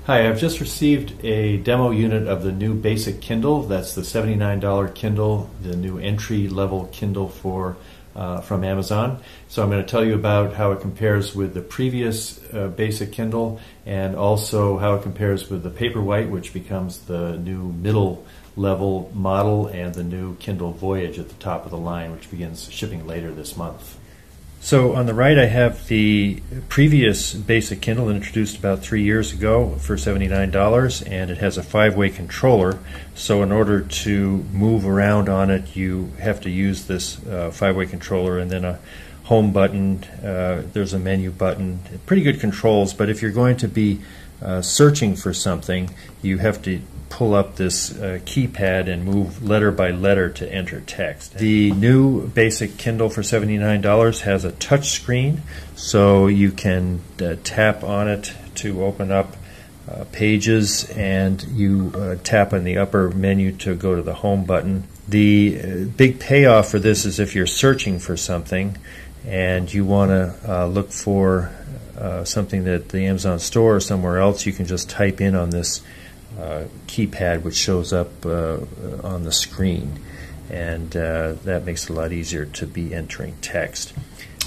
Hi, I've just received a demo unit of the new basic Kindle. That's the $79 Kindle, the new entry-level Kindle from Amazon. So I'm going to tell you about how it compares with the previous basic Kindle, and also how it compares with the Paperwhite, which becomes the new middle-level model, and the new Kindle Voyage at the top of the line, which begins shipping later this month. So on the right I have the previous basic Kindle introduced about 3 years ago for $79, and it has a 5-way controller. So in order to move around on it, you have to use this 5-way controller, and then a home button, there's a menu button, pretty good controls. But if you're going to be searching for something, you have to pull up this keypad and move letter by letter to enter text. The new basic Kindle for $79 has a touch screen, so you can tap on it to open up pages, and you tap on the upper menu to go to the home button. The big payoff for this is if you're searching for something and you want to look for something at the Amazon store or somewhere else, you can just type in on this keypad, which shows up on the screen, and that makes it a lot easier to be entering text.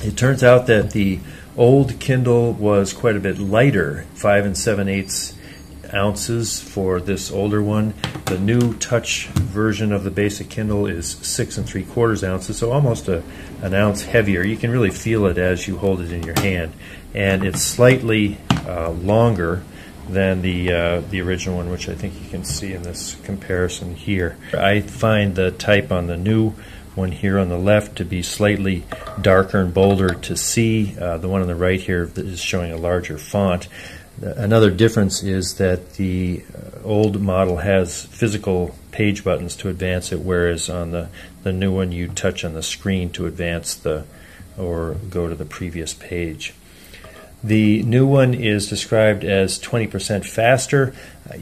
It turns out that the old Kindle was quite a bit lighter, 5 7/8 ounces for this older one. The new touch version of the basic Kindle is 6 3/4 ounces, so almost an ounce heavier. You can really feel it as you hold it in your hand, and it's slightly longer than the original one, which I think you can see in this comparison here. I find the type on the new one here on the left to be slightly darker and bolder to see. The one on the right here is showing a larger font. Another difference is that the old model has physical page buttons to advance it, whereas on the new one you touch on the screen to advance or go to the previous page. The new one is described as 20% faster.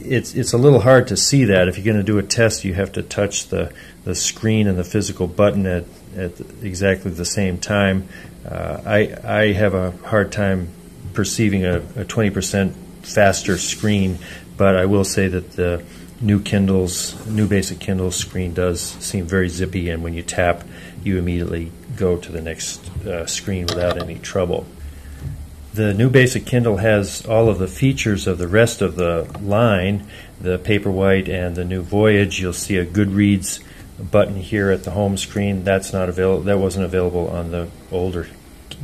It's a little hard to see that. If you're going to do a test, you have to touch the screen and the physical button at exactly the same time. I have a hard time perceiving a 20% faster screen, but I will say that the new basic Kindle's screen does seem very zippy, and when you tap, you immediately go to the next screen without any trouble. The new basic Kindle has all of the features of the rest of the line, the Paperwhite and the new Voyage. You'll see a Goodreads button here at the home screen. That wasn't available on the older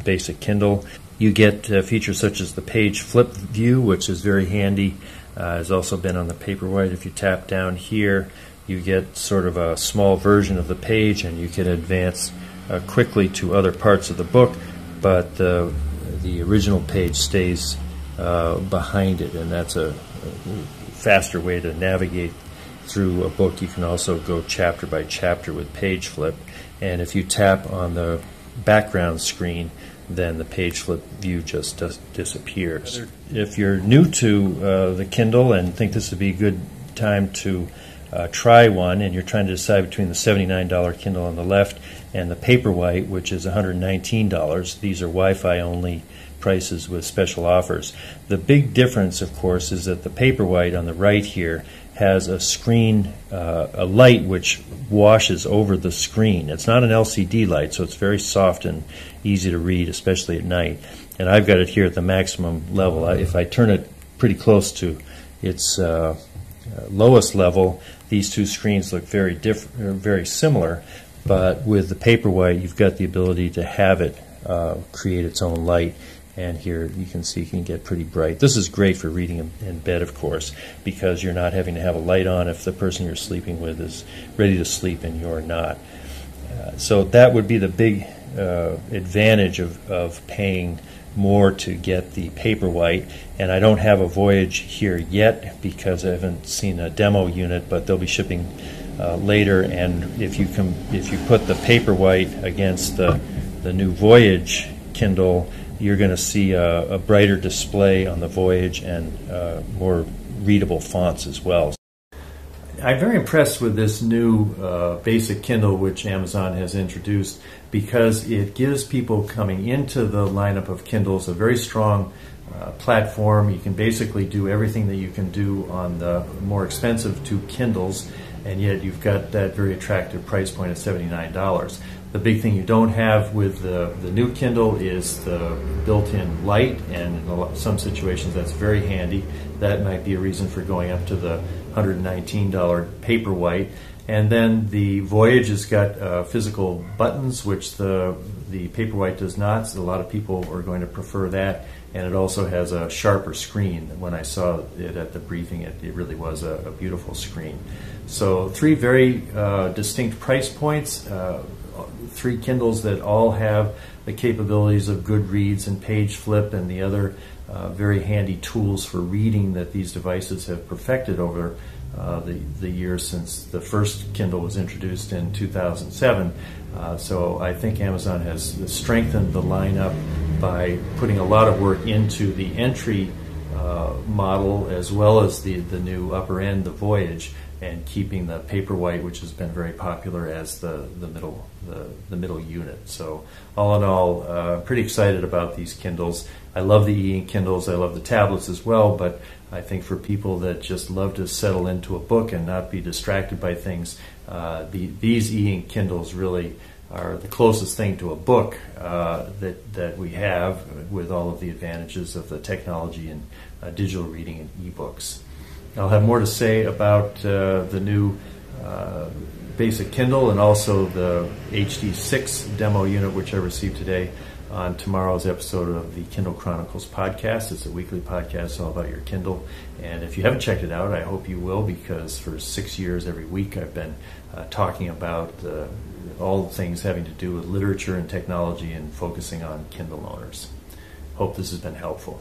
basic Kindle. You get features such as the page flip view, which is very handy. Has also been on the Paperwhite. If you tap down here, you get sort of a small version of the page, and you can advance quickly to other parts of the book, but the original page stays behind it, and that's a faster way to navigate through a book. You can also go chapter by chapter with page flip, and if you tap on the background screen, then the page flip view just disappears. If you're new to the Kindle and think this would be a good time to try one, and you're trying to decide between the $79 Kindle on the left and the Paperwhite, which is $119. These are Wi-Fi only prices with special offers. The big difference, of course, is that the Paperwhite on the right here has a screen, a light which washes over the screen. It's not an LCD light, so it's very soft and easy to read, especially at night. And I've got it here at the maximum level. If I turn it pretty close to its lowest level, these two screens look very similar, but with the Paperwhite, you've got the ability to have it create its own light. And here you can see it can get pretty bright. This is great for reading in bed, of course, because you're not having to have a light on if the person you're sleeping with is ready to sleep and you're not. So that would be the big advantage of paying more to get the Paperwhite. And I don't have a Voyage here yet because I haven't seen a demo unit, but they'll be shipping later. And if you put the Paperwhite against the new Voyage Kindle, you're going to see a brighter display on the Voyage and more readable fonts as well. I'm very impressed with this new basic Kindle which Amazon has introduced, because it gives people coming into the lineup of Kindles a very strong platform. You can basically do everything that you can do on the more expensive two Kindles, and yet you've got that very attractive price point of $79. The big thing you don't have with the new Kindle is the built-in light, and in some situations that's very handy. That might be a reason for going up to the $119 Paperwhite. And then the Voyage has got physical buttons, which the Paperwhite does not. So a lot of people are going to prefer that. And it also has a sharper screen. When I saw it at the briefing, it really was a beautiful screen. So three very distinct price points, three Kindles that all have the capabilities of Goodreads and Page Flip and the other very handy tools for reading that these devices have perfected over the years since the first Kindle was introduced in 2007. So I think Amazon has strengthened the lineup by putting a lot of work into the entry model as well as the new upper end, the Voyage, and keeping the Paperwhite, which has been very popular, as the middle unit. So all in all, pretty excited about these Kindles. I love the e-ink Kindles. I love the tablets as well, but I think for people that just love to settle into a book and not be distracted by things, these e-ink Kindles really are the closest thing to a book that we have, with all of the advantages of the technology and digital reading and e-books. I'll have more to say about the new basic Kindle and also the HD6 demo unit, which I received today, on tomorrow's episode of the Kindle Chronicles podcast. It's a weekly podcast all about your Kindle. And if you haven't checked it out, I hope you will, because for 6 years every week I've been talking about all the things having to do with literature and technology and focusing on Kindle owners. Hope this has been helpful.